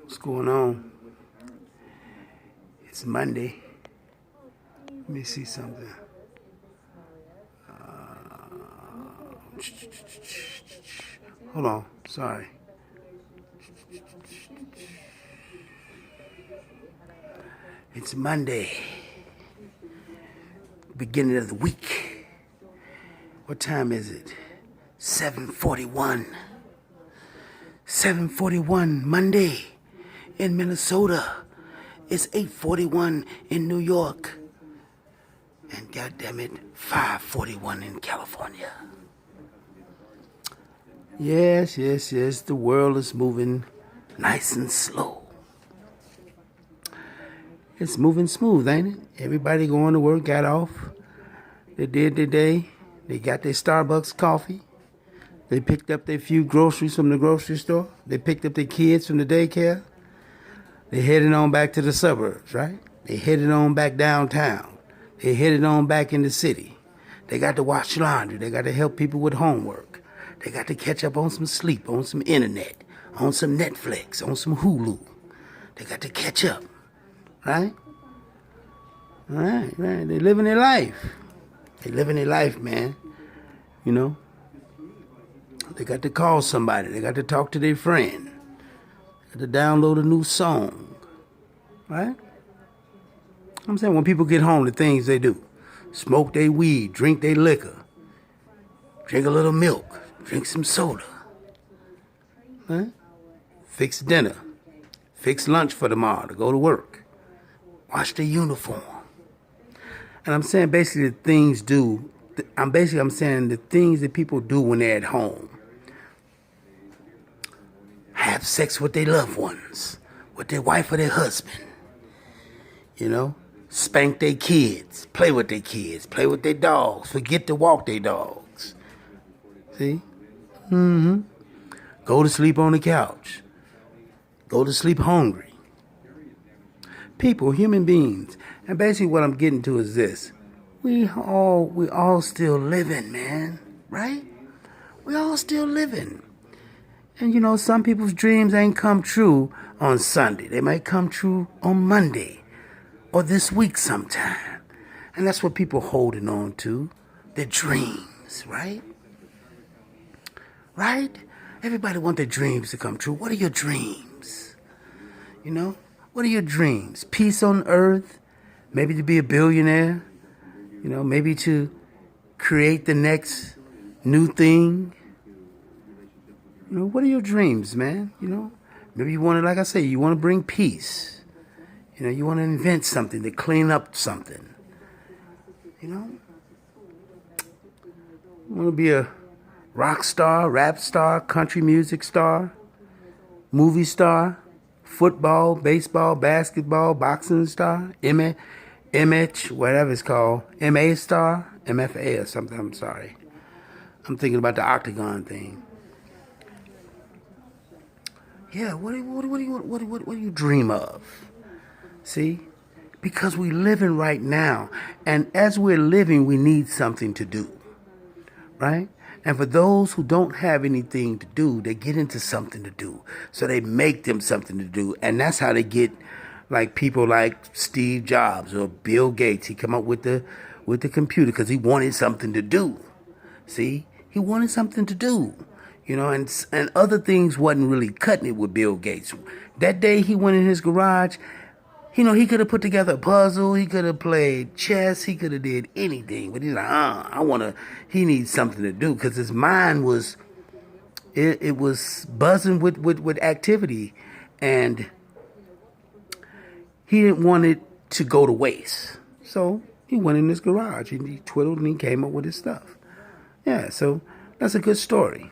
What's going on? It's Monday. Let me see something. Hold on. Sorry. It's Monday. Beginning of the week. What time is it? 7:41. 7:41 Monday in Minnesota. It's 8:41 in New York. And goddammit, 5:41 in California. Yes. The world is moving nice and slow. It's moving smooth, ain't it? Everybody going to work, got off. They did their day. They got their Starbucks coffee. They picked up their few groceries from the grocery store. They picked up their kids from the daycare. They headed on back to the suburbs, right? They headed on back downtown. They headed on back in the city. They got to wash laundry. They got to help people with homework. They got to catch up on some sleep, on some internet, on some Netflix, on some Hulu. They got to catch up, right? Right. They living their life. They living their life, man. You know? They got to call somebody. They got to talk to their friend. They got to download a new song, right? I'm saying when people get home, the things they do. Smoke their weed, drink their liquor, drink a little milk, drink some soda, right? Fix dinner, fix lunch for tomorrow to go to work, wash their uniform. And I'm saying basically the things do, I'm saying the things that people do when they're at home. Have sex with their loved ones, with their wife or their husband, you know? Spank their kids, play with their kids, play with their dogs, forget to walk their dogs. See? Go to sleep on the couch. Go to sleep hungry. People, human beings. And basically what I'm getting to is this. We all still living, man. Right? We all still living. And you know, some people's dreams ain't come true on Sunday. They might come true on Monday. Or this week sometime. And that's what people holding on to. Their dreams, right? Right? Everybody want their dreams to come true. What are your dreams? You know? What are your dreams? Peace on earth? Maybe to be a billionaire? You know, maybe to create the next new thing? You know, what are your dreams, man? You know? Maybe you want to, like I say, you want to bring peace. You know, you want to invent something to clean up something. You know? You want to be a rock star, rap star, country music star, movie star, football, baseball, basketball, boxing star, MH, whatever it's called, MA star, MFA or something, I'm sorry. I'm thinking about the octagon thing. Yeah, what do you dream of? See? Because we're living right now. And as we're living, we need something to do. Right? And for those who don't have anything to do, they get into something to do. So they make them something to do. And that's how they get like people like Steve Jobs or Bill Gates. He come up with the computer because he wanted something to do. See? He wanted something to do. You know, and other things wasn't really cutting it with Bill Gates. That day he went in his garage. You know, he could have put together a puzzle. He could have played chess. He could have did anything. But he's like, he needs something to do because his mind was, it was buzzing with activity. And he didn't want it to go to waste. So he went in his garage and he twiddled and he came up with his stuff. Yeah, so that's a good story.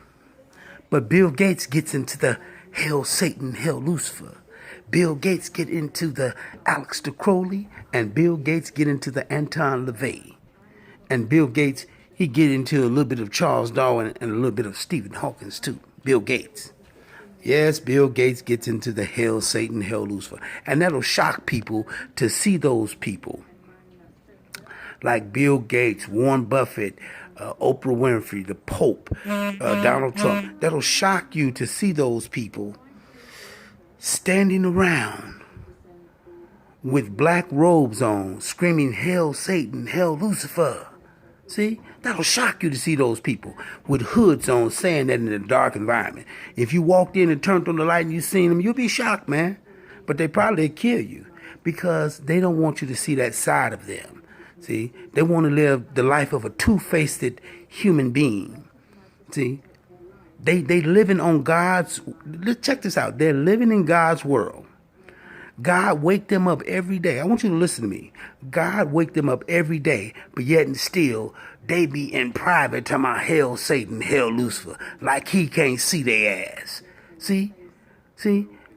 But Bill Gates gets into the hell Satan, hell Lucifer. Bill Gates get into the Aleister Crowley, and Bill Gates get into the Anton LaVey. And Bill Gates, he get into a little bit of Charles Darwin and a little bit of Stephen Hawking too. Bill Gates. Yes, Bill Gates gets into the hell Satan, hell Lucifer. And that'll shock people to see those people. Like Bill Gates, Warren Buffett, Oprah Winfrey, the Pope, Donald Trump. That'll shock you to see those people standing around with black robes on, screaming, "Hail Satan, hail Lucifer." See, that'll shock you to see those people with hoods on saying that in a dark environment. If you walked in and turned on the light and you seen them, you'll be shocked, man. But they probably kill you because they don't want you to see that side of them. See, they want to live the life of a two-faced human being. See, they living on God's. Check this out. They're living in God's world. God wake them up every day. I want you to listen to me. God wake them up every day, but yet and still they be in private talking about hell Satan, hell Lucifer, like he can't see their ass. See?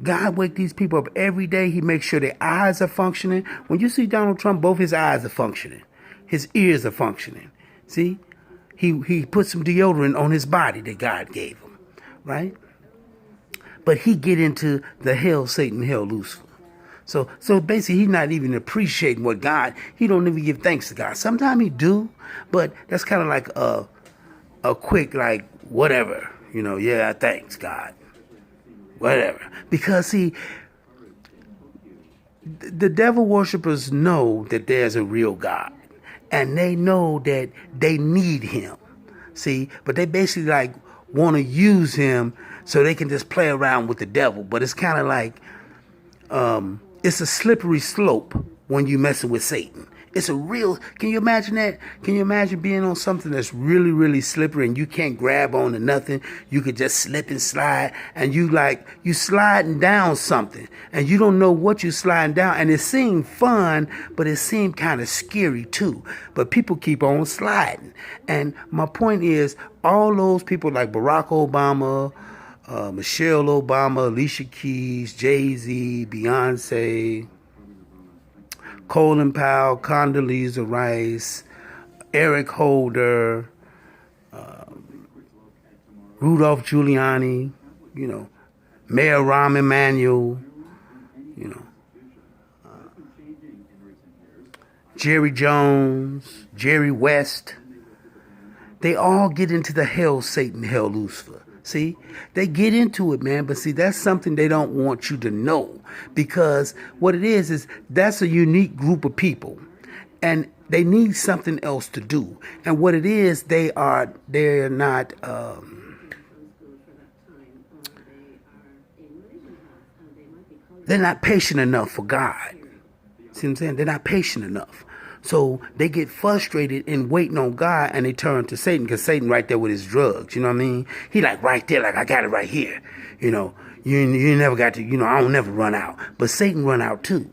God wake these people up every day. He makes sure their eyes are functioning. When you see Donald Trump, both his eyes are functioning. His ears are functioning. See? He put some deodorant on his body that God gave him, right? But he get into the hell Satan, hell Lucifer. So basically, he's not even appreciating what God. He don't even give thanks to God. Sometimes he do, but that's kind of like a quick like whatever, Yeah, thanks God, whatever. Because see, the devil worshippers know that there's a real God, and they know that they need him. See, but they basically like want to use him so they can just play around with the devil. But it's kind of like. It's a slippery slope when you messing with Satan. It's a real, can you imagine that? Can you imagine being on something that's really, really slippery and you can't grab on to nothing? You could just slip and slide and you sliding down something and you don't know what you're sliding down. And it seemed fun, but it seemed kind of scary too. But people keep on sliding. And my point is all those people like Barack Obama, Michelle Obama, Alicia Keys, Jay-Z, Beyonce, Colin Powell, Condoleezza Rice, Eric Holder, Rudolph Giuliani, Mayor Rahm Emanuel, Jerry Jones, Jerry West. They all get into the hell Satan, hell Lucifer. See, they get into it, man. But see, that's something they don't want you to know because what it is that's a unique group of people and they need something else to do. And what it is, they're not, they're not patient enough for God. See what I'm saying? They're not patient enough. So they get frustrated in waiting on God and they turn to Satan because Satan right there with his drugs. You know what I mean? He like right there, like I got it right here. You never got to, I don't never run out. But Satan run out too.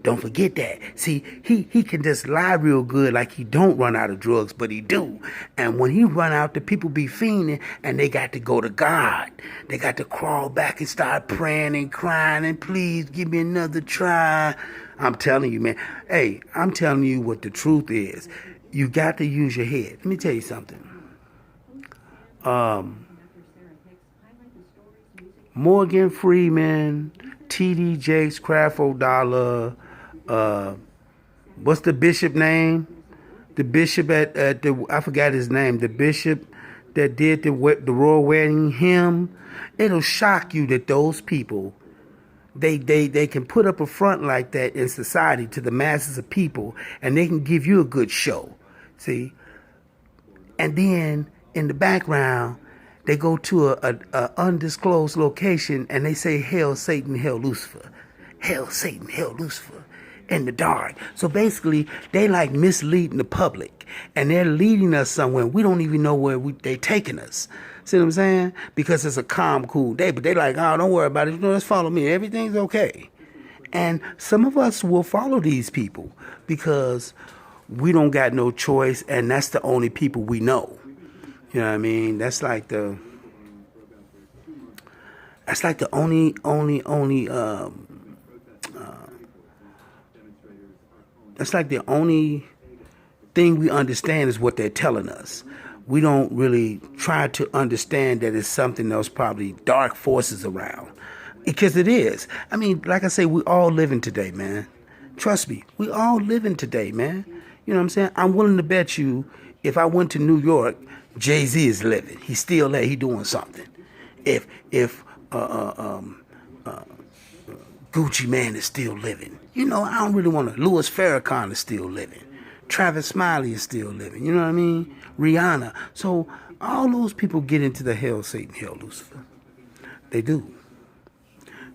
Don't forget that. See, he can just lie real good like he don't run out of drugs, but he do. And when he run out, the people be fiending and they got to go to God. They got to crawl back and start praying and crying and please give me another try. I'm telling you, man. Hey, I'm telling you what the truth is. You got to use your head. Let me tell you something. Morgan Freeman, T.D. Jakes, Creflo Dollar, what's the bishop name? The bishop at the, I forgot his name. The bishop that did the royal wedding hymn. It'll shock you that those people, they can put up a front like that in society to the masses of people, and they can give you a good show, see? And then in the background, they go to a undisclosed location and they say, "Hail Satan, hail Lucifer. Hail Satan, hail Lucifer," in the dark. So basically, they like misleading the public, and they're leading us somewhere. We don't even know where they taking us. See what I'm saying? Because it's a calm, cool day. But they like, oh, don't worry about it. Just follow me. Everything's okay. And some of us will follow these people because we don't got no choice, and that's the only people we know. You know what I mean? That's like the only that's like the only thing we understand is what they're telling us. We don't really try to understand that it's something else, probably dark forces around. Because it is. I mean, like I say, we all living today, man. Trust me, we all living today, man. You know what I'm saying? I'm willing to bet you if I went to New York, Jay-Z is living. He's still there. He doing something. If Gucci Man is still living. You know, I don't really want to. Louis Farrakhan is still living. Travis Smiley is still living. You know what I mean? Rihanna. So all those people get into the hell, Satan, hell, Lucifer. They do.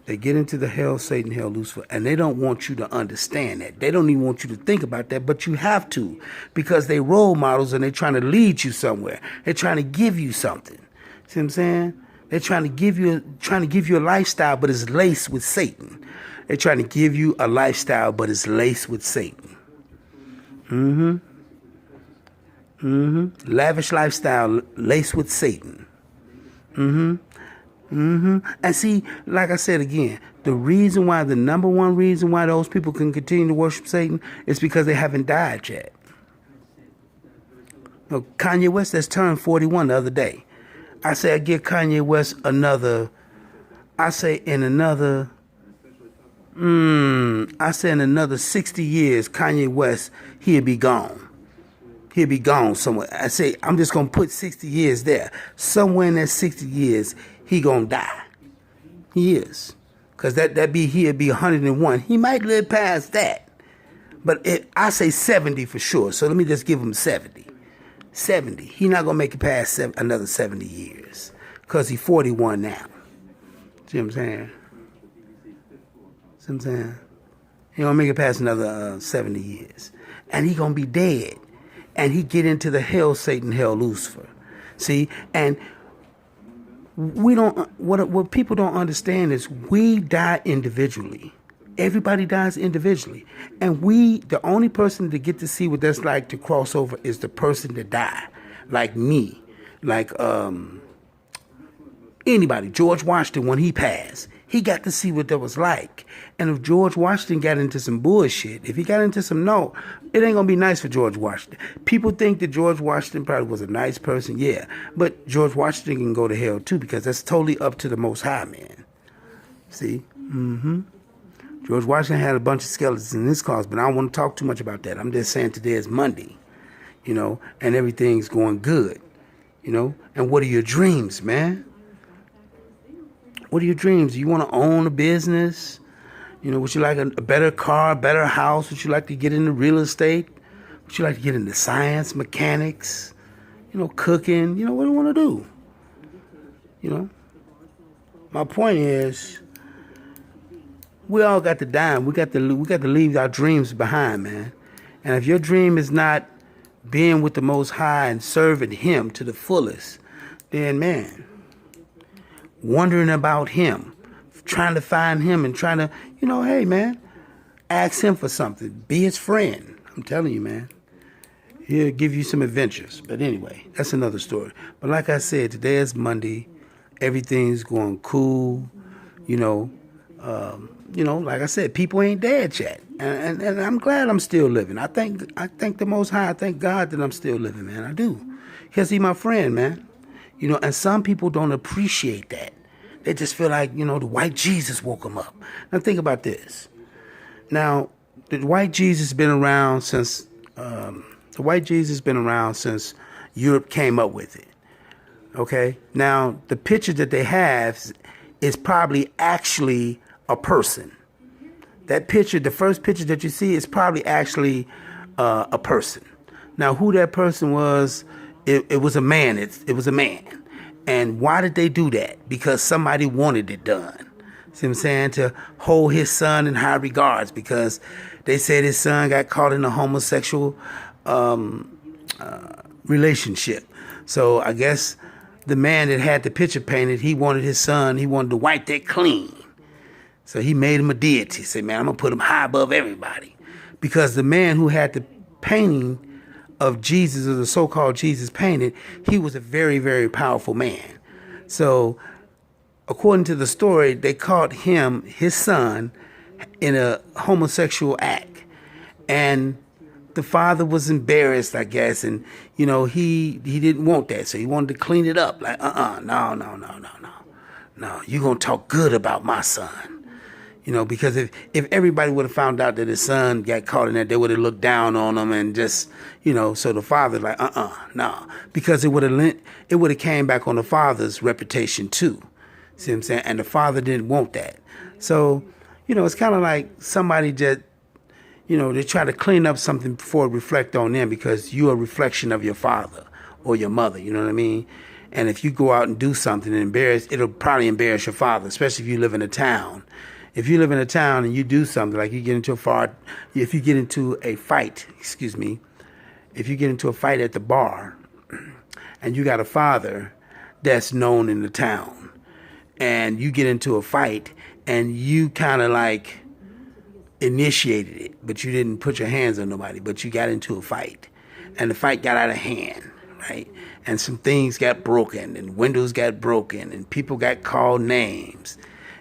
They get into the hell, Satan, hell, Lucifer, and they don't want you to understand that. They don't even want you to think about that, but you have to, because they role models and they're trying to lead you somewhere. They're trying to give you something. See what I'm saying? They're trying to give you a lifestyle, but it's laced with Satan. They're trying to give you a lifestyle, but it's laced with Satan. Lavish lifestyle laced with Satan. And see, like I said again, the number one reason why those people can continue to worship Satan is because they haven't died yet. Now, Kanye West has turned 41 the other day. I say I give Kanye West in another 60 years, Kanye West, he'll be gone. He'll be gone somewhere. I say, I'm just going to put 60 years there. Somewhere in that 60 years, he going to die. He is. Because he'll be 101. He might live past that. But I say 70 for sure. So let me just give him 70. 70. He not going to make it past another 70 years. Because he's 41 now. See what I'm saying? See what I'm saying? He going to make it past another 70 years. And he going to be dead. And he get into the hell, Satan, hell, Lucifer. See? And what people don't understand is we die individually. Everybody dies individually. And the only person to get to see what that's like to cross over is the person that died. Like me. Like anybody. George Washington, when he passed, he got to see what that was like. And if George Washington got into some bullshit, if he got into some it ain't going to be nice for George Washington. People think that George Washington probably was a nice person. Yeah. But George Washington can go to hell too, because that's totally up to the Most High, man. See? George Washington had a bunch of skeletons in his closet, but I don't want to talk too much about that. I'm just saying today is Monday, and everything's going good, And what are your dreams, man? What are your dreams? You want to own a business? Would you like a better car, better house? Would you like to get into real estate? Would you like to get into science, mechanics, cooking? What do you want to do? My point is, we all got to die. We got to leave our dreams behind, man. And if your dream is not being with the Most High and serving Him to the fullest, then, man, wondering about Him, trying to find Him and trying to, hey, man, ask Him for something. Be His friend. I'm telling you, man. He'll give you some adventures. But anyway, that's another story. But like I said, today is Monday. Everything's going cool. Like I said, people ain't dead yet. And I'm glad I'm still living. I thank the Most High. I thank God that I'm still living, man. I do. Because He's my friend, man. And some people don't appreciate that. They just feel like, the white Jesus woke them up. Now think about this. Now, the white Jesus has been around since Europe came up with it. Okay? Now, the picture that they have is probably actually a person. That picture, the first picture that you see, is probably actually a person. Now, who that person was, it was a man. It was a man. And why did they do that? Because somebody wanted it done. See what I'm saying? To hold his son in high regards, because they said his son got caught in a homosexual relationship. So I guess the man that had the picture painted, he wanted his son, he wanted to wipe that clean. So he made him a deity. He said, man, I'm going to put him high above everybody. Because the man who had the painting of Jesus, or the so-called Jesus painted, he was a very, very powerful man. So according to the story, they caught his son, in a homosexual act. And the father was embarrassed, I guess, and, he didn't want that. So he wanted to clean it up. Like, no. No, you're going to talk good about my son. Because if everybody would have found out that his son got caught in that, they would have looked down on him and just, so the father's like, no. Because it would have came back on the father's reputation too. See what I'm saying? And the father didn't want that. So, it's kind of like somebody just, they try to clean up something before it reflect on them because you're a reflection of your father or your mother, you know what I mean? And if you go out and do something and it'll probably embarrass your father, especially if you live in a town. If you live in a town and you do something, like if you get into a fight, if you get into a fight at the bar and you got a father that's known in the town and you get into a fight and you kind of like initiated it, but you didn't put your hands on nobody, but you got into a fight and the fight got out of hand, right? And some things got broken and windows got broken and people got called names.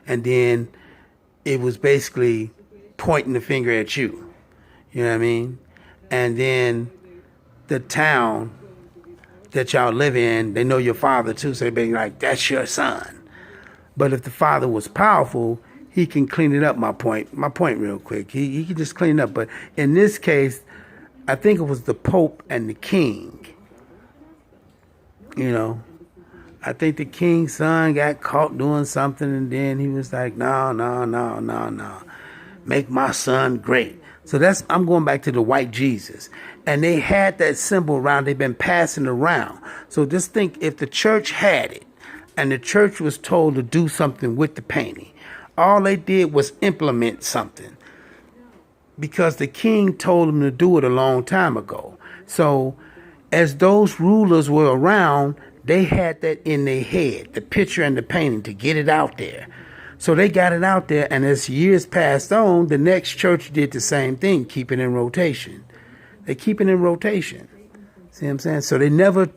And then it was basically pointing the finger at you. You know what I mean? And then the town that y'all live in, they know your father too, so they be like, that's your son. But if the father was powerful, he can clean it up, my point real quick. He can just clean it up. But in this case, I think it was the Pope and the king. I think the king's son got caught doing something, and then he was like, no. Make my son great. So I'm going back to the white Jesus. And they had that symbol around, they've been passing around. So just think if the church had it, and the church was told to do something with the painting, all they did was implement something. Because the king told them to do it a long time ago. So as those rulers were around, they had that in their head, the picture and the painting, to get it out there. So they got it out there, and as years passed on, the next church did the same thing, keep it in rotation. They keep it in rotation. See what I'm saying? So they never,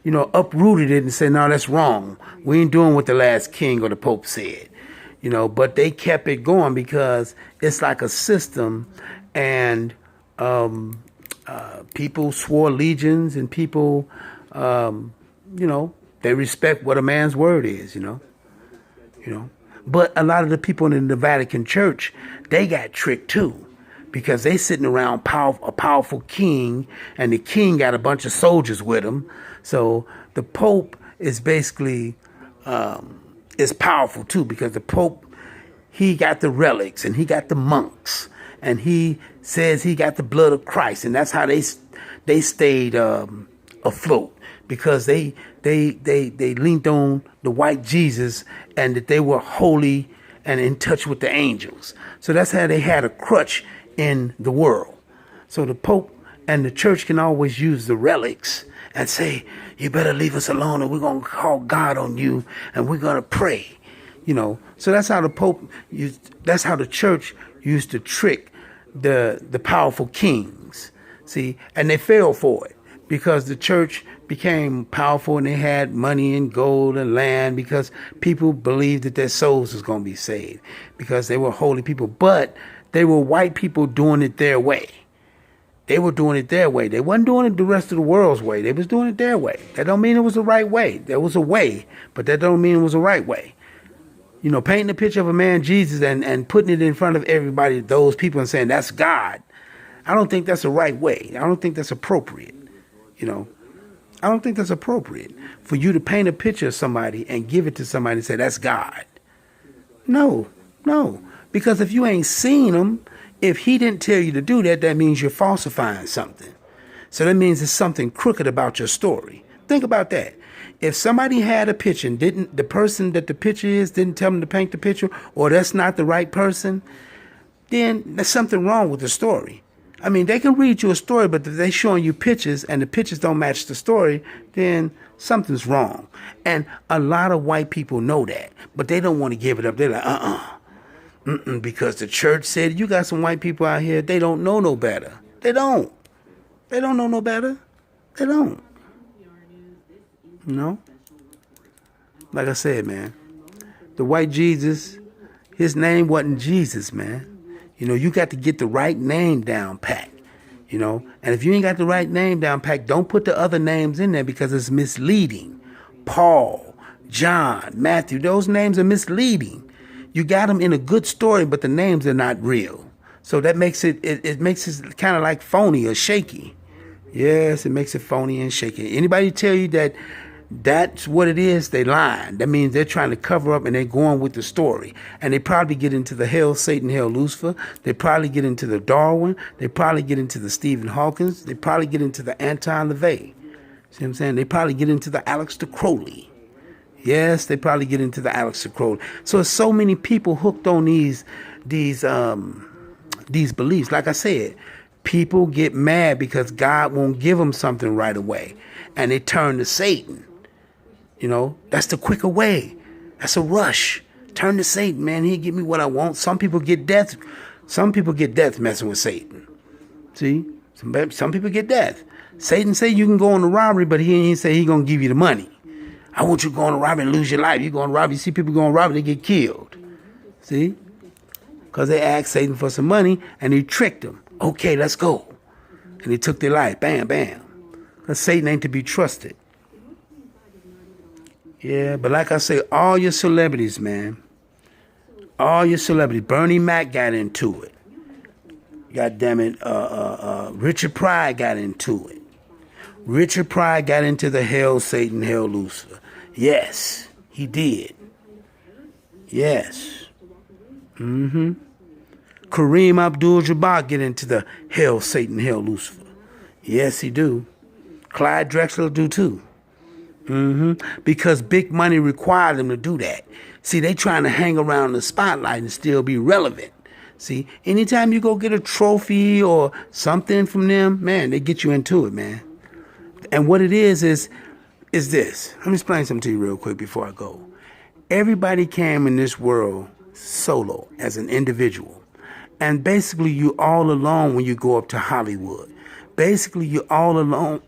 uprooted it and said, no, that's wrong. We ain't doing what the last king or the Pope said. But they kept it going because it's like a system, and people swore allegiance, and people, they respect what a man's word is, But a lot of the people in the Vatican Church, they got tricked too, because they sitting around a powerful king, and the king got a bunch of soldiers with him. So the Pope is basically is powerful too, because the Pope, he got the relics and he got the monks, and he says he got the blood of Christ, and that's how they stayed afloat, because they leaned on the white Jesus, and that they were holy and in touch with the angels. So that's how they had a crutch in the world. So the Pope and the church can always use the relics and say, you better leave us alone, and we're going to call God on you, and we're going to pray. So that's how the Pope that's how the church used to trick the powerful kings. See, and they fell for it, because the church became powerful and they had money and gold and land, because people believed that their souls was going to be saved, because they were holy people. But they were white people doing it their way. They were doing it their way. They wasn't doing it the rest of the world's way. They was doing it their way. That don't mean it was the right way. There was a way, but that don't mean it was the right way. Painting a picture of a man, Jesus, and putting it in front of everybody, those people, and saying that's God, I don't think that's the right way. I don't think that's appropriate. I don't think that's appropriate for you to paint a picture of somebody and give it to somebody and say that's God. No. Because if you ain't seen him, if he didn't tell you to do that, that means you're falsifying something. So that means there's something crooked about your story. Think about that. If somebody had a picture and the person that the picture is didn't tell them to paint the picture, or that's not the right person, then there's something wrong with the story. I mean, they can read you a story, but if they're showing you pictures and the pictures don't match the story, then something's wrong. And a lot of white people know that, but they don't want to give it up. They're like, because the church said, you got some white people out here, they don't know no better. They don't. They don't know no better. They don't. Like I said, man, the white Jesus, his name wasn't Jesus, man. You got to get the right name down pat, and if you ain't got the right name down pat, don't put the other names in there, because it's misleading. Paul, John, Matthew, those names are misleading. You got them in a good story, but the names are not real. So that makes it makes it kind of like phony or shaky. Yes, it makes it phony and shaky. Anybody tell you that That's what it is. They lying. That means they're trying to cover up and they're going with the story. And they probably get into the hell, Satan, hell, Lucifer. They probably get into the Darwin. They probably get into the Stephen Hawkins. They probably get into the Anton LaVey. See what I'm saying? They probably get into the Alex de Crowley. Yes, they probably get into the Alex de Crowley. So there's so many people hooked on these beliefs. Like I said, people get mad because God won't give them something right away. And they turn to Satan. You know, that's the quicker way. That's a rush. Turn to Satan, man. He'll give me what I want. Some people get death. Some people get death messing with Satan. See? Some people get death. Satan say you can go on a robbery, but he ain't say he gonna give you the money. I want you to go on a robbery and lose your life. You go on a robbery. You see people go on a robbery, they get killed. See? Because they asked Satan for some money and he tricked them. Okay, let's go. And he took their life. Bam, bam. Because Satan ain't to be trusted. Yeah, but like I say, all your celebrities, man. All your celebrities. Bernie Mac got into it. God damn it. Richard Pryor got into it. Richard Pryor got into the hell, Satan, hell, Lucifer. Yes, he did. Yes. Kareem Abdul-Jabbar get into the hell, Satan, hell, Lucifer. Yes, he do. Clyde Drexler do too. Because big money required them to do that. See, they trying to hang around the spotlight and still be relevant. See, anytime you go get a trophy or something from them, man, they get you into it, man. And what it is this. Let me explain something to you real quick before I go. Everybody came in this world solo as an individual. And basically, you're all alone when you go up to Hollywood. Basically, you're all alone.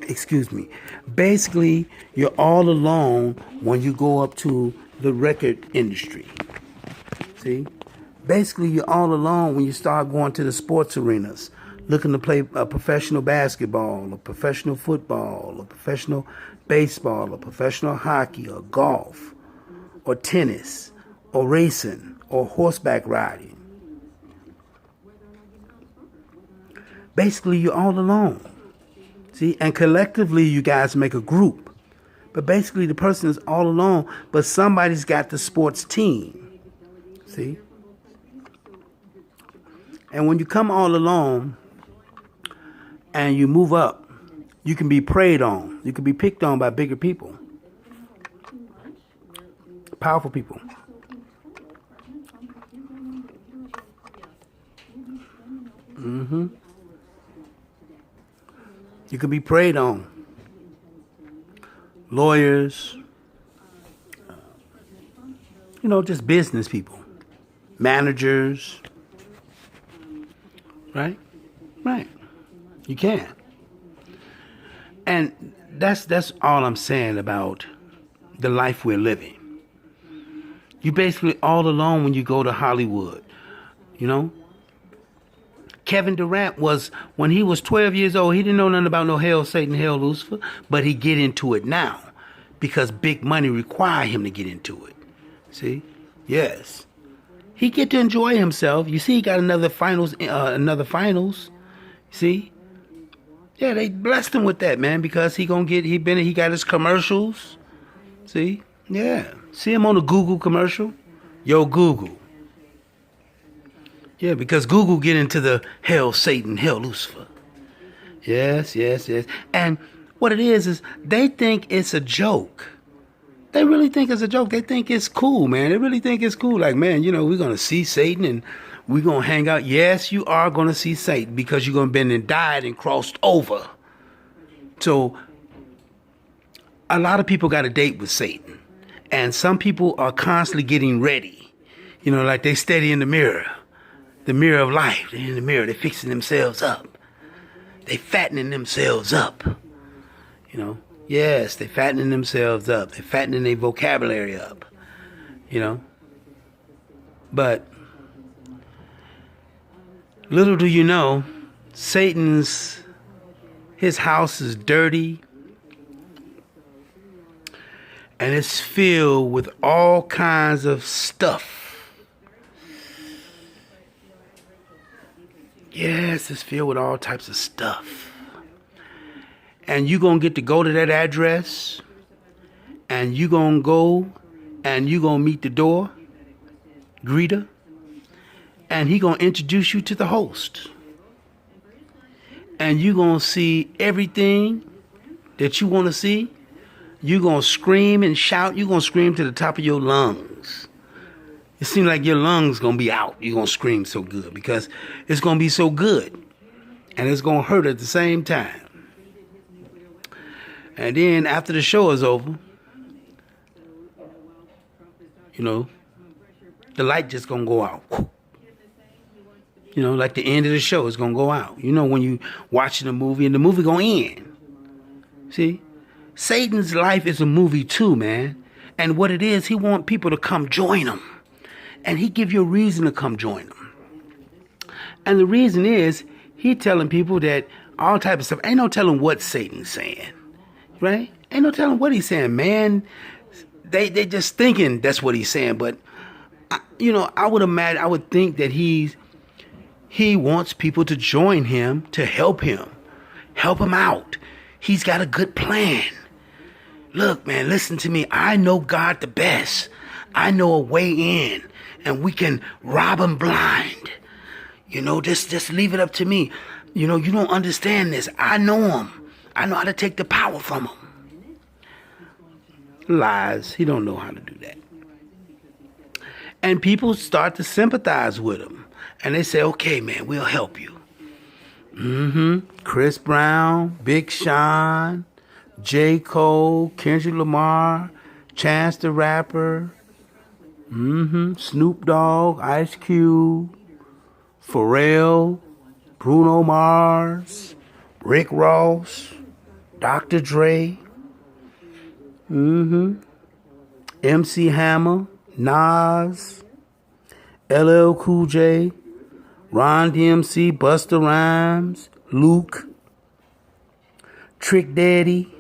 Excuse me. Basically, you're all alone when you go up to the record industry. See? Basically, you're all alone when you start going to the sports arenas, looking to play a professional basketball, or professional football, or professional baseball, or professional hockey, or golf, or tennis, or racing, or horseback riding. Basically, you're all alone. See, and collectively, you guys make a group. But basically, the person is all alone, but somebody's got the sports team. See? And when you come all alone and you move up, you can be preyed on. You can be picked on by bigger people. Powerful people. You could be preyed on. Lawyers, just business people, managers, right? Right. You can. And that's all I'm saying about the life we're living. You basically all alone when you go to Hollywood, Kevin Durant when he was 12 years old, he didn't know nothing about no hell, Satan, hell, Lucifer, but he get into it now because big money require him to get into it. See? Yes. He get to enjoy himself. You see, he got another finals. See? Yeah, they blessed him with that, man, because he got his commercials. See? Yeah. See him on a Google commercial? Yo, Google. Yeah, because Google get into the hell, Satan, hell, Lucifer. Yes. And what it is they think it's a joke. They really think it's a joke. They think it's cool, man. They really think it's cool. Like, man, we're going to see Satan and we're going to hang out. Yes, you are going to see Satan because you're going to been and died and crossed over. So a lot of people got a date with Satan. And some people are constantly getting ready. Like they steady in the mirror. The mirror of life. They're in the mirror. They're fixing themselves up. They fattening themselves up. Yes, they fattening themselves up. They're fattening their vocabulary up. But little do you know, his house is dirty. And it's filled with all kinds of stuff. Yes, it's filled with all types of stuff. and you're going to get to go to that address, and you're going to go, and you're going to meet the door greeter, and he going to introduce you to the host. And you're going to see everything that you want to see. You're going to scream and shout. You're going to scream to the top of your lungs. It seems like your lungs going to be out. You're going to scream so good because it's going to be so good. And it's going to hurt at the same time. And then after the show is over, you know, the light just going to go out. You know, like the end of the show is going to go out. You know, when you watching a movie and the movie going to end. See? Satan's life is a movie too, man. And what it is, he want people to come join him. And he give you a reason to come join him. And the reason is, he telling people that all type of stuff. Ain't no telling what Satan's saying. Right? Ain't no telling what he's saying, man. They just thinking that's what he's saying. But, I would imagine, I would think that he wants people to join him, to help him out. He's got a good plan. Look, man, listen to me. I know God the best. I know a way in, and we can rob him blind. Just leave it up to me. You don't understand this. I know him. I know how to take the power from him. Lies. He don't know how to do that. And people start to sympathize with him. And they say, okay, man, we'll help you. Chris Brown, Big Sean, J. Cole, Kendrick Lamar, Chance the Rapper, Snoop Dogg, Ice Cube, Pharrell, Bruno Mars, Rick Ross, Dr. Dre, MC Hammer, Nas, LL Cool J, Ron DMC, Busta Rhymes, Luke, Trick Daddy.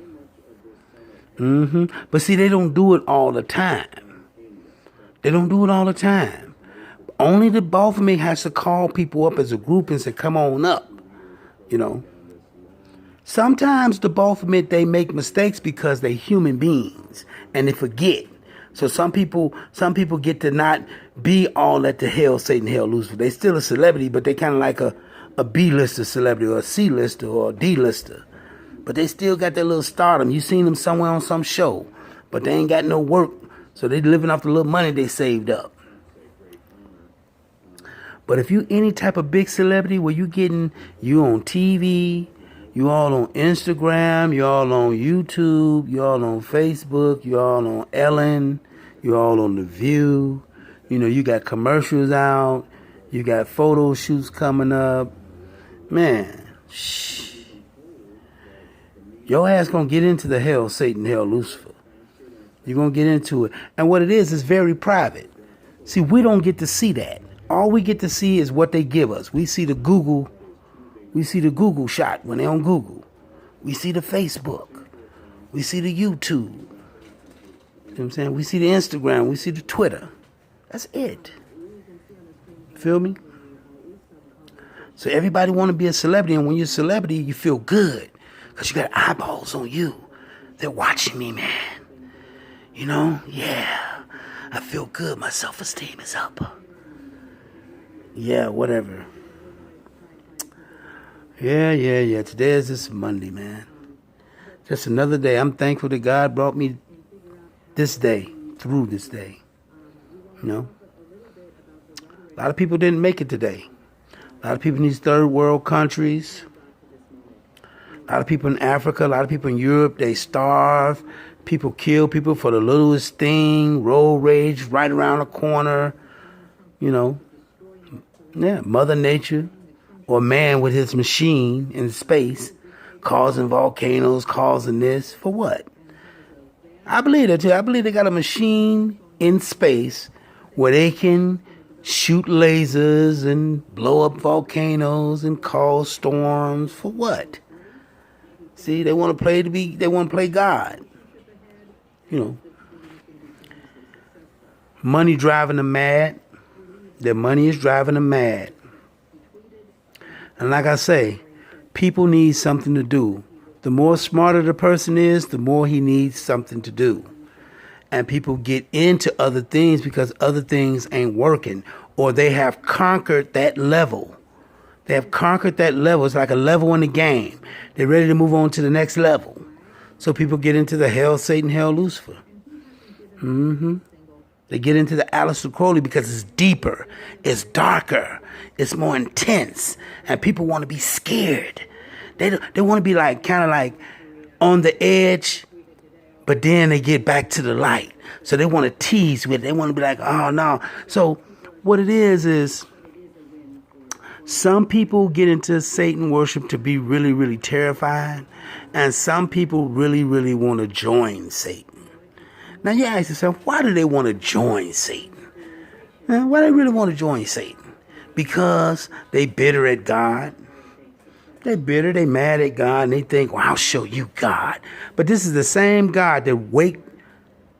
But see, they don't do it all the time. Only the Baphomet has to call people up as a group and say, come on up. Sometimes the Baphomet, they make mistakes because they're human beings and they forget. So some people get to not be all at the hell, Satan, hell, Lucifer. They still a celebrity, but they kind of like a B-lister celebrity or a C-lister or a D-lister. But they still got that little stardom. You seen them somewhere on some show, but they ain't got no work. So they living off the little money they saved up. But if you any type of big celebrity where you on TV, you all on Instagram, you all on YouTube, you all on Facebook, you all on Ellen, you all on The View. You got commercials out, you got photo shoots coming up. Man, your ass gonna get into the hell, Satan, hell, Lucifer. You're gonna get into it. And what it is very private. See, we don't get to see that. All we get to see is what they give us. We see the Google shot when they're on Google. We see the Facebook. We see the YouTube. You know what I'm saying? We see the Instagram. We see the Twitter. That's it. Feel me? So everybody want to be a celebrity, and when you're a celebrity, you feel good because you got eyeballs on you. They're watching me, man. Yeah. I feel good. My self-esteem is up. Yeah, whatever. Yeah. Today is just Monday, man. Just another day. I'm thankful that God brought me this day, through this day. A lot of people didn't make it today. A lot of people in these third world countries. A lot of people in Africa. A lot of people in Europe. They starve. People kill people for the littlest thing. Road rage right around the corner. Yeah, Mother Nature. Or man with his machine in space, causing volcanoes, causing this. For what? I believe that too. I believe they got a machine in space where they can shoot lasers and blow up volcanoes and cause storms. For what? See, they want to play God. Money driving them mad. Their money is driving them mad. And like I say, people need something to do. The more smarter the person is, the more he needs something to do. And people get into other things because other things ain't working, or they have conquered that level. They have conquered that level. It's like a level in the game. They're ready to move on to the next level. So people get into the hell, Satan, hell, Lucifer. They get into the Aleister Crowley because it's deeper, it's darker, it's more intense, and people want to be scared. They want to be like kind of like on the edge, but then they get back to the light. So they want to tease with it. They want to be like, oh no. So what it is some people get into Satan worship to be really, really terrified, and some people really, really want to join Satan. Now you ask yourself, why do they want to join Satan? Why do they really want to join Satan? Because they bitter at God. They bitter, they mad at God, and they think, well, I'll show you God. But this is the same God that wake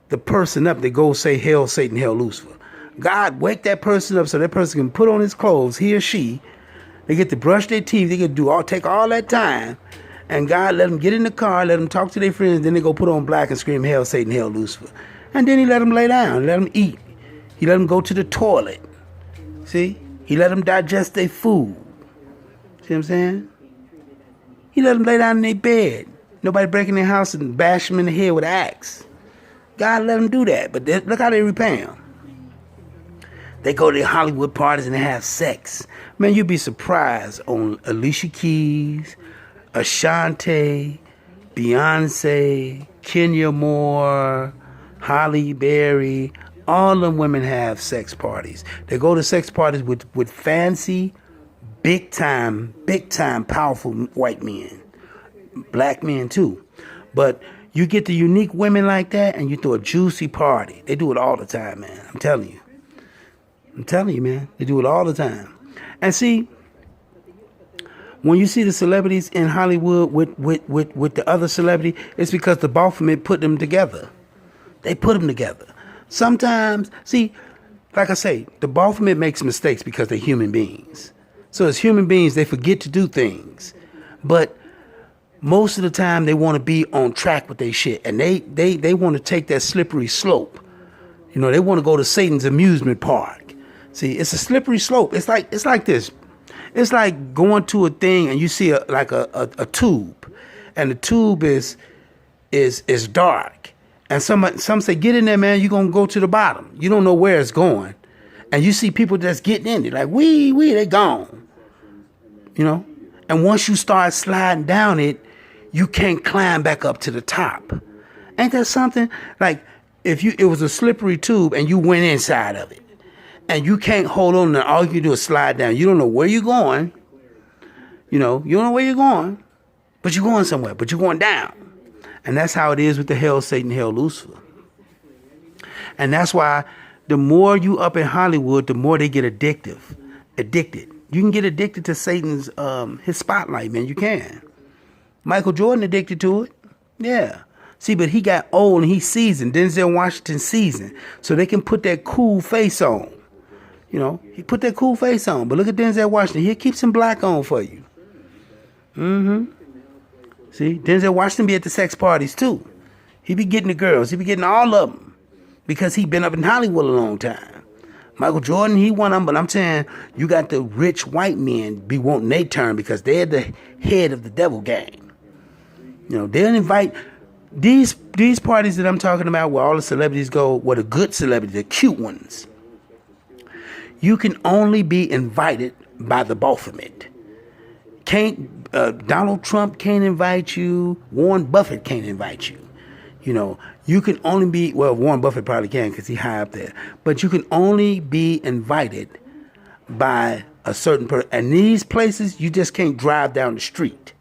the person up that goes say, hell, Satan, hell, Lucifer. God wake that person up so that person can put on his clothes, he or she. They get to brush their teeth, they get to take all that time. And God let them get in the car, let them talk to their friends, then they go put on black and scream, hell, Satan, hell, Lucifer. And then he let them lay down, let them eat. He let them go to the toilet. See? He let them digest their food. See what I'm saying? He let them lay down in their bed. Nobody break in their house and bash them in the head with an axe. God let them do that, but look how they repay him. They go to the Hollywood parties and they have sex. Man, you'd be surprised on Alicia Keys, Ashanti, Beyonce, Kenya Moore, Halle Berry. All them women have sex parties. They go to sex parties with fancy, big time, powerful white men. Black men too. But you get the unique women like that and you throw a juicy party. They do it all the time, man. I'm telling you. Man. They do it all the time. And see, when you see the celebrities in Hollywood with the other celebrity, it's because the Baphomet put them together. They put them together. Sometimes, see, like I say, the Baphomet makes mistakes because they're human beings. So as human beings, they forget to do things. But most of the time, they want to be on track with their shit. And they want to take that slippery slope. You know, they want to go to Satan's amusement park. See, it's a slippery slope. It's like this. It's like going to a thing and you see a tube, and the tube is dark, and some say, get in there, man. You're gonna go to the bottom. You don't know where it's going, and you see people just getting in it like they gone. You know, and once you start sliding down it, you can't climb back up to the top. Ain't that something? Like it was a slippery tube and you went inside of it. And you can't hold on and all you can do is slide down. You don't know where you're going. You don't know where you're going. But you're going somewhere. But you're going down. And that's how it is with the hell, Satan, hell, Lucifer. And that's why the more you up in Hollywood, the more they get addicted. You can get addicted to Satan's his spotlight, man. You can. Michael Jordan addicted to it. Yeah. See, but he got old and he's seasoned. Denzel Washington seasoned. So they can put that cool face on. You know, he put that cool face on. But look at Denzel Washington. He'll keep some black on for you. See, Denzel Washington be at the sex parties too. He be getting the girls. He be getting all of them. Because he been up in Hollywood a long time. Michael Jordan, he won them. But I'm saying, you got the rich white men be wanting their turn because they're the head of the devil gang. You know, they'll invite these parties that I'm talking about where all the celebrities go, where the good celebrities, the cute ones. You can only be invited by the Baphomet. Donald Trump can't invite you. Warren Buffett can't invite you. You know, you can only be, well, Warren Buffett probably can because he's high up there. But you can only be invited by a certain person. And these places, you just can't drive down the street.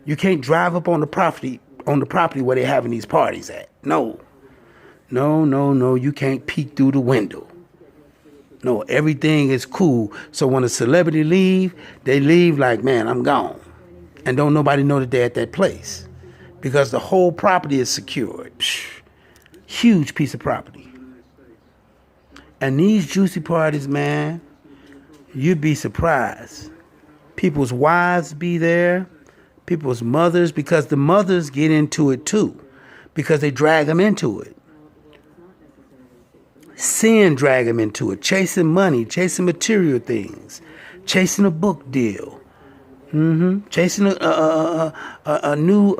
You can't drive up on the property where they're having these parties at. No. You can't peek through the window. No, everything is cool. So when a celebrity leave, they leave like, man, I'm gone. And don't nobody know that they're at that place. Because the whole property is secured. Huge piece of property. And these juicy parties, man, you'd be surprised. People's wives be there. people's mothers, because the mothers get into it too, because they drag them into it. Sin drag them into it, chasing money, chasing material things, chasing a book deal, chasing a new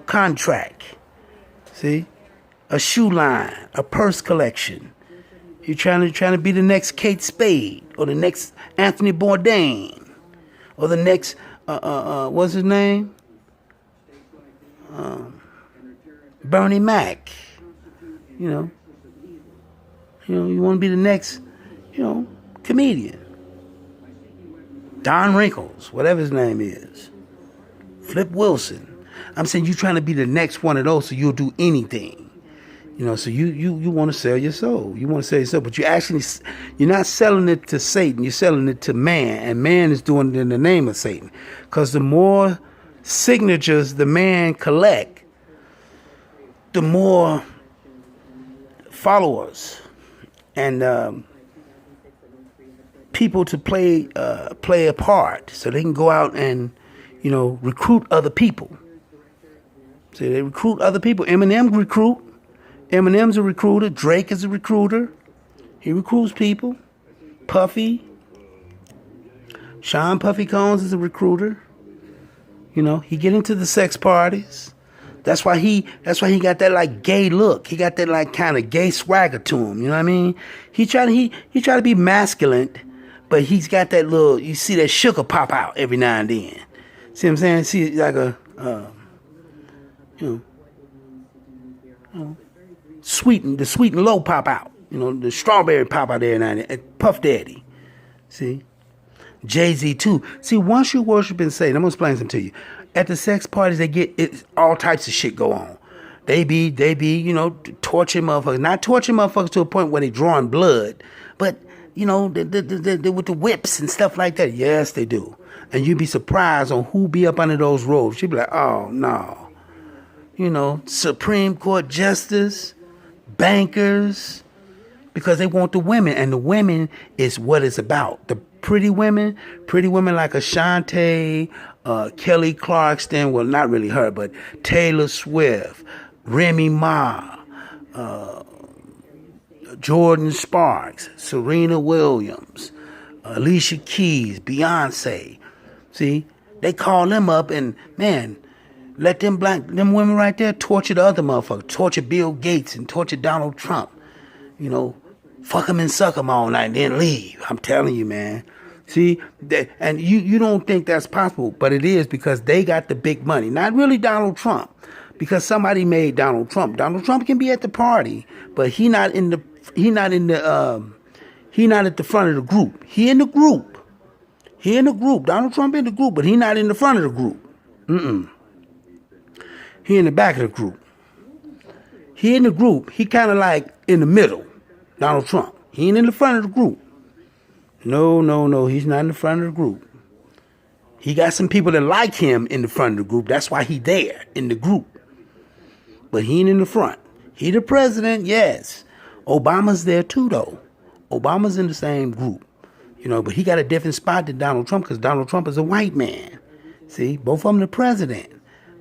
contract. See, a shoe line, a purse collection. You're trying to be the next Kate Spade or the next Anthony Bourdain or the next what's his name? Bernie Mac. You want to be the next, comedian. Don Rickles, whatever his name is. Flip Wilson. I'm saying you're trying to be the next one of those, so you'll do anything. So you want to sell your soul. You want to sell your soul, but you're not selling it to Satan. You're selling it to man, and man is doing it in the name of Satan. Because the more signatures the man collect, the more followers and people to play a part, so they can go out and recruit other people. So they recruit other people. Eminem recruit. Eminem's a recruiter. Drake is a recruiter. He recruits people. Puffy. Sean Puffy Combs is a recruiter. He get into the sex parties. That's why he got that like gay look. He got that like kind of gay swagger to him. You know what I mean? He try to be masculine, but he's got that little. You see that sugar pop out every now and then. See what I'm saying? See like a the sweet and low pop out. The strawberry pop out there now and then. Puff Daddy. See? Jay-Z too. See, once you worship and Satan, I'm gonna explain something to you. At the sex parties, they get all types of shit go on. They be torturing motherfuckers. Not torturing motherfuckers to a point where they drawing blood, but with the whips and stuff like that. Yes, they do. And you'd be surprised on who be up under those robes. You'd be like, oh no. Supreme Court justice, bankers, because they want the women, and the women is what it's about. The pretty women like Ashanti, Kelly Clarkson, well, not really her, but Taylor Swift, Remy Ma, Jordan Sparks, Serena Williams, Alicia Keys, Beyonce. See, they call them up and, man, let them women right there torture the other motherfucker, torture Bill Gates and torture Donald Trump. Fuck them and suck them all night and then leave. I'm telling you, man. See, and you don't think that's possible, but it is, because they got the big money. Not really Donald Trump, because somebody made Donald Trump. Donald Trump can be at the party, but he not at the front of the group. He in the group. Donald Trump in the group, but he not in the front of the group. He in the back of the group. He in the group. He kind of like in the middle. Donald Trump. He ain't in the front of the group. No. He's not in the front of the group. He got some people that like him in the front of the group. That's why he there in the group. But he ain't in the front. He the president, yes. Obama's there too, though. Obama's in the same group. But he got a different spot than Donald Trump, because Donald Trump is a white man. See, both of them the president.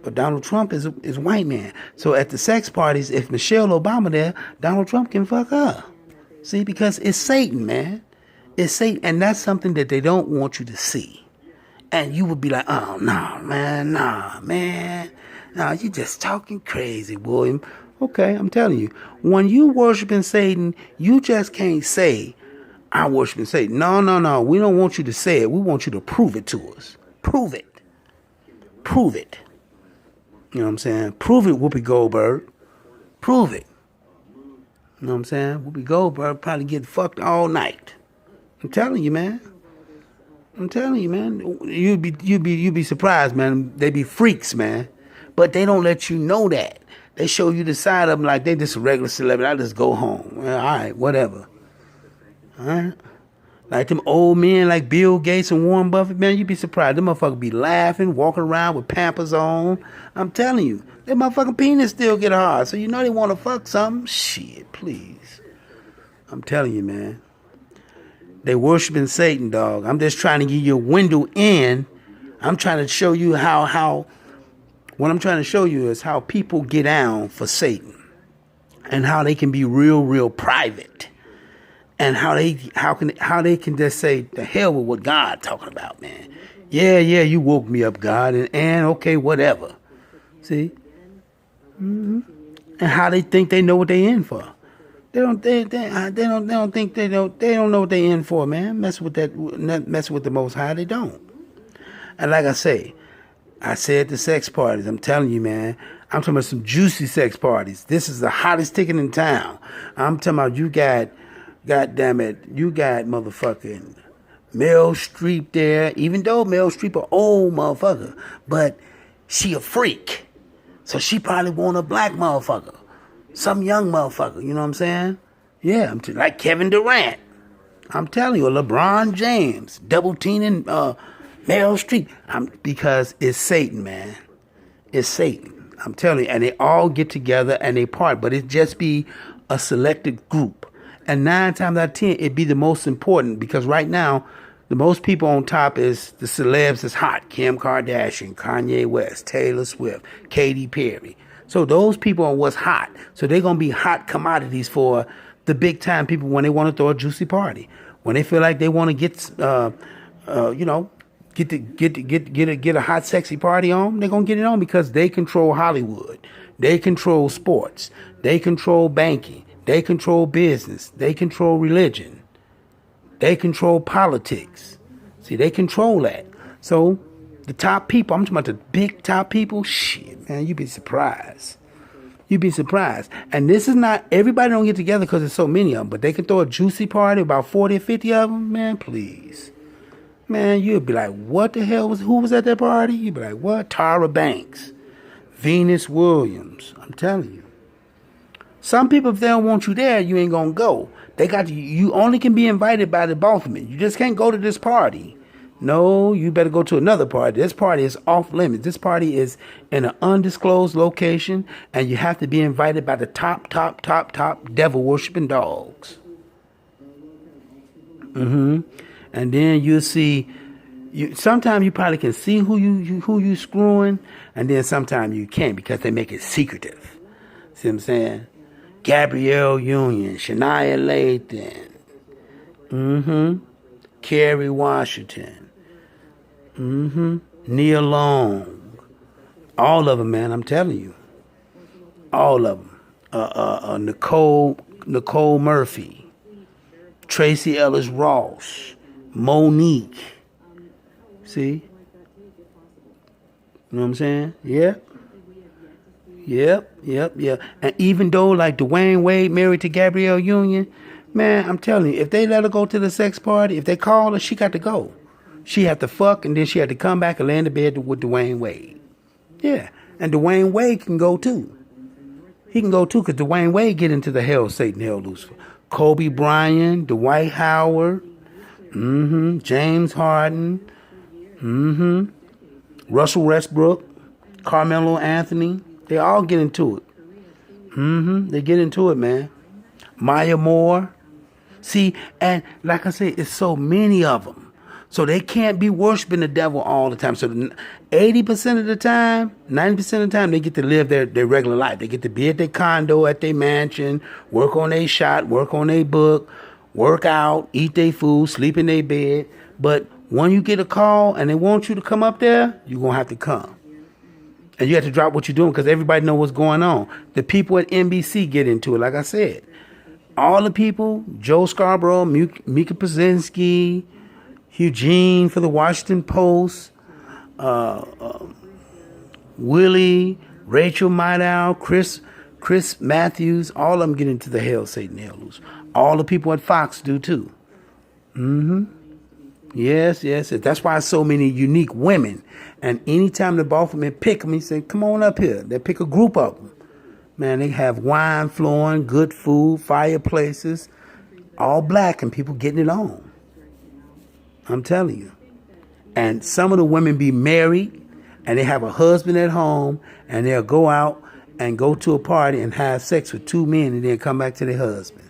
But Donald Trump is white man. So at the sex parties, if Michelle Obama there, Donald Trump can fuck her. See, because it's Satan, man. It's Satan, and that's something that they don't want you to see. And you would be like, oh, nah, man. Nah, you just talking crazy, William. Okay, I'm telling you. When you worshiping Satan, you just can't say, I worship Satan. No. We don't want you to say it. We want you to prove it to us. Prove it. You know what I'm saying? Prove it, Whoopi Goldberg. Prove it. You know what I'm saying? Whoopi Goldberg probably get fucked all night. I'm telling you, man. You'd be surprised, man. They be freaks, man. But they don't let you know that. They show you the side of them like they just a regular celebrity. I just go home. Well, all right, whatever. All right? Like them old men like Bill Gates and Warren Buffett, man, you'd be surprised. Them motherfuckers be laughing, walking around with Pampers on. I'm telling you, their motherfucking penis still get hard. So you know they want to fuck something? Shit, please. I'm telling you, man. They worshiping Satan, dog. I'm just trying to give you a window in. I'm trying to show you how What I'm trying to show you is how people get down for Satan and how they can be real, real private. And how they can just say the hell with what God talking about, man. Yeah, you woke me up, God, and okay, whatever. See, and how they think they know what they in for. They don't think they don't know what they in for, man. Mess with the Most High. They don't. And like I said the sex parties. I'm telling you, man. I'm talking about some juicy sex parties. This is the hottest ticket in town. I'm talking about you got. God damn it, you got motherfucking Meryl Streep there, even though Meryl Streep an old motherfucker, but she a freak. So she probably want a black motherfucker. Some young motherfucker, you know what I'm saying? Yeah, like Kevin Durant. I'm telling you, LeBron James, double teaming Meryl Streep. Because it's Satan, man. It's Satan. I'm telling you, and they all get together and they part, but it just be a selected group. And 9 times out of 10, it'd be the most important because right now, the most people on top is the celebs is hot. Kim Kardashian, Kanye West, Taylor Swift, Katy Perry. So those people are what's hot. So they're going to be hot commodities for the big time people when they want to throw a juicy party. When they feel like they want to get a hot, sexy party on, they're going to get it on because they control Hollywood. They control sports. They control banking. They control business. They control religion. They control politics. See, they control that. So the top people, I'm talking about the big top people, shit, man, you'd be surprised. You'd be surprised. And this is not, everybody don't get together because there's so many of them, but they can throw a juicy party, about 40 or 50 of them, man, please. Man, you'd be like, what the hell who was at that party? You'd be like, what? Tyra Banks, Venus Williams, I'm telling you. Some people, if they don't want you there, you ain't gonna go. You only can be invited by the Baltimore. You just can't go to this party. No, you better go to another party. This party is off limits. This party is in an undisclosed location, and you have to be invited by the top devil worshiping dogs. And then you'll see. Sometimes you probably can see who you screwing, and then sometimes you can't because they make it secretive. See what I'm saying? Gabrielle Union, Shania Lathan, Kerry Washington, Neil Long, all of them, man. I'm telling you, all of them. Nicole Murphy, Tracy Ellis Ross, Monique. See, you know what I'm saying? Yeah. Yep. And even though like Dwayne Wade married to Gabrielle Union, man, I'm telling you, if they let her go to the sex party, if they call her, she got to go. She had to fuck and then she had to come back and lay in the bed with Dwayne Wade. Yeah. And Dwayne Wade can go too. He can go too because Dwayne Wade get into the hell Satan, hell Lucifer. Kobe Bryant, Dwight Howard, James Harden, Russell Westbrook, Carmelo Anthony. They all get into it. They get into it, man. Maya Moore. See, and like I said, it's so many of them. So they can't be worshiping the devil all the time. So 80% of the time, 90% of the time, they get to live their regular life. They get to be at their condo, at their mansion, work on their shot, work on their book, work out, eat their food, sleep in their bed. But when you get a call and they want you to come up there, you're going to have to come. And you have to drop what you're doing because everybody know what's going on. The people at NBC get into it, like I said. All the people, Joe Scarborough, Mika Brzezinski, Eugene for the Washington Post, Willie, Rachel Maddow, Chris Matthews, all of them get into the hell, Satan, hell loose. All the people at Fox do too. Yes. That's why so many unique women. And anytime the Baltimore pick them, he say, come on up here. They pick a group of them. Man, they have wine flowing, good food, fireplaces, all black and people getting it on. I'm telling you. And some of the women be married and they have a husband at home and they'll go out and go to a party and have sex with 2 men and then come back to their husband.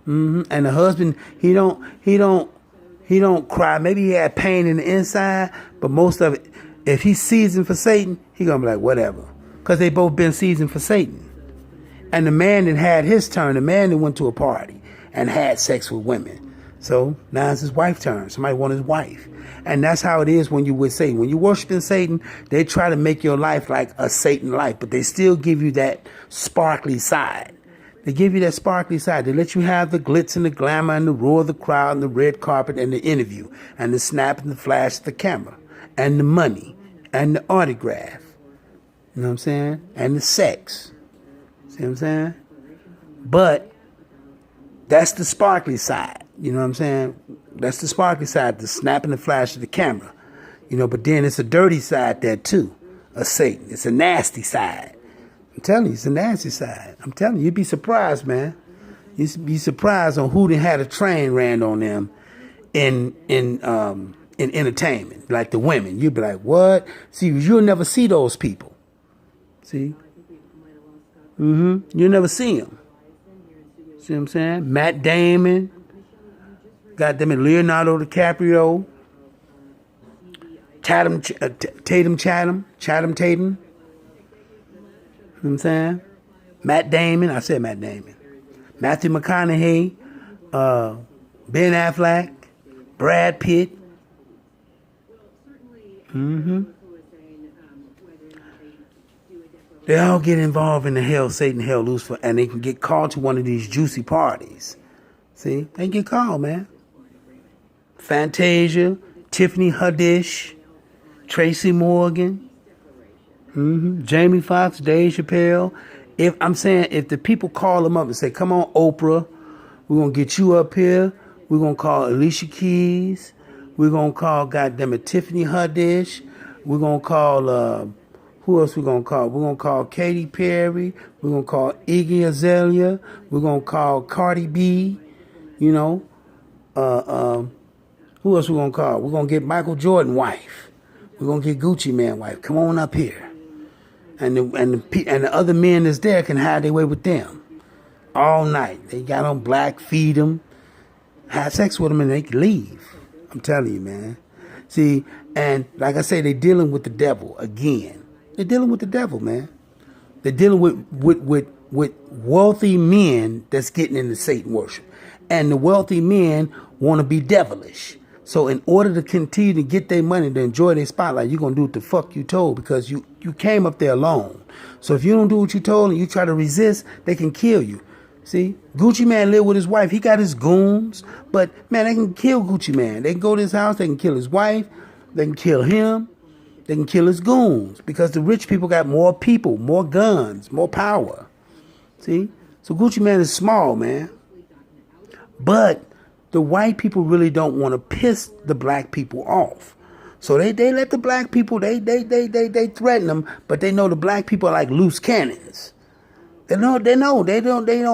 And the husband, he don't cry. Maybe he had pain in the inside, but most of it, If he's seasoned for Satan, he gonna be like, whatever. Because they both been seasoned for Satan. And the man that had his turn, the man that went to a party and had sex with women. So now it's his wife's turn. Somebody want his wife. And that's how it is when you with Satan. When you worshiping Satan, they try to make your life like a Satan life, but they still give you that sparkly side. They give you that sparkly side. They let you have the glitz and the glamour and the roar of the crowd and the red carpet and the interview and the snap and the flash of the camera and the money and the autograph. You know what I'm saying? And the sex. See what I'm saying? But that's the sparkly side. You know what I'm saying? That's the sparkly side, the snap and the flash of the camera. You know, but then it's a dirty side there too, of Satan. It's a nasty side. I'm telling you, it's a nasty side. I'm telling you, you'd be surprised, man. You'd be surprised on who done had a train ran on them in entertainment, like the women. You'd be like, what? See, you'll never see those people. See? You'll never see them. See what I'm saying? Matt Damon. Got them in Leonardo DiCaprio. Tatum. You know what I'm saying? Matt Damon. I said Matt Damon. Matthew McConaughey. Ben Affleck. Brad Pitt. They all get involved in the hell, Satan, hell, Lucifer, and they can get called to one of these juicy parties. See? They get called, man. Fantasia, Tiffany Haddish, Tracy Morgan, Jamie Foxx, Dave Chappelle. If the people call them up and say, come on, Oprah, we're going to get you up here. We're going to call Alicia Keys. We're going to call, goddammit, Tiffany Haddish. We're going to call, who else we going to call? We're going to call Katy Perry. We're going to call Iggy Azalea. We're going to call Cardi B. You know, who else we going to call? We're going to get Michael Jordan wife. We're going to get Gucci Man wife. Come on up here. And the other men that's there can hide their way with them all night. They got on black, feed them, have sex with them, and they can leave. I'm telling you, man. See, and like I say, they're dealing with the devil again. They're dealing with the devil, man. They're dealing with wealthy men that's getting into Satan worship. And the wealthy men want to be devilish. So in order to continue to get their money, to enjoy their spotlight, you're going to do what the fuck you told, because you came up there alone. So if you don't do what you told and you try to resist, they can kill you. See, Gucci Man lived with his wife. He got his goons. But, man, they can kill Gucci Man. They can go to his house. They can kill his wife. They can kill him. They can kill his goons, because the rich people got more people, more guns, more power. See? So Gucci Man is small, man. But the white people really don't want to piss the black people off. So they let the black people, they threaten them, but they know the black people are like loose cannons. They don't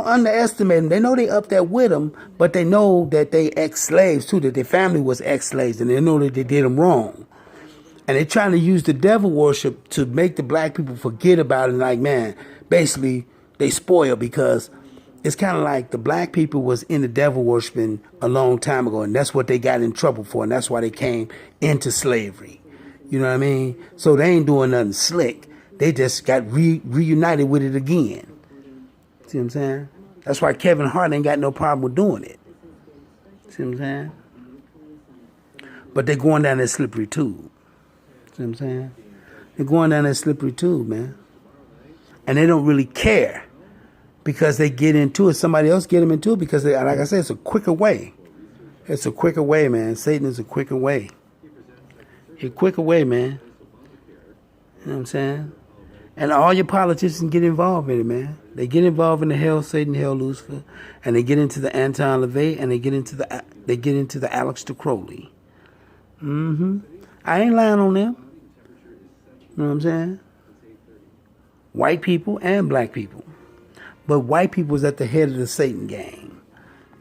underestimate them. They know they up there with them, but they know that they ex-slaves too, that their family was ex-slaves, and they know that they did them wrong. And they're trying to use the devil worship to make the black people forget about it. And like, man, basically they spoil, because it's kind of like the black people was in the devil worshiping a long time ago, and that's what they got in trouble for, and that's why they came into slavery. You know what I mean? So they ain't doing nothing slick. They just got reunited with it again. See what I'm saying? That's why Kevin Hart ain't got no problem with doing it. See what I'm saying? But they're going down that slippery tube. See what I'm saying? They're going down that slippery tube, man. And they don't really care, because they get into it. Somebody else get them into it, because, like I said, it's a quicker way. It's a quicker way, man. Satan is a quicker way. A quicker way, man. You know what I'm saying? And all your politicians get involved in it, man. They get involved in the hell, Satan, hell, Lucifer, and they get into the Anton LaVey, and they get into the Alex DeCrowley. I ain't lying on them. You know what I'm saying? White people and black people. But white people is at the head of the Satan gang. You know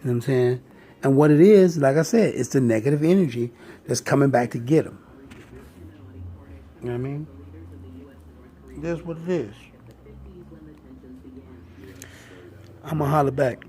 what I'm saying? And what it is, like I said, it's the negative energy that's coming back to get them. You know what I mean? That's what it is. I'm going to holler back.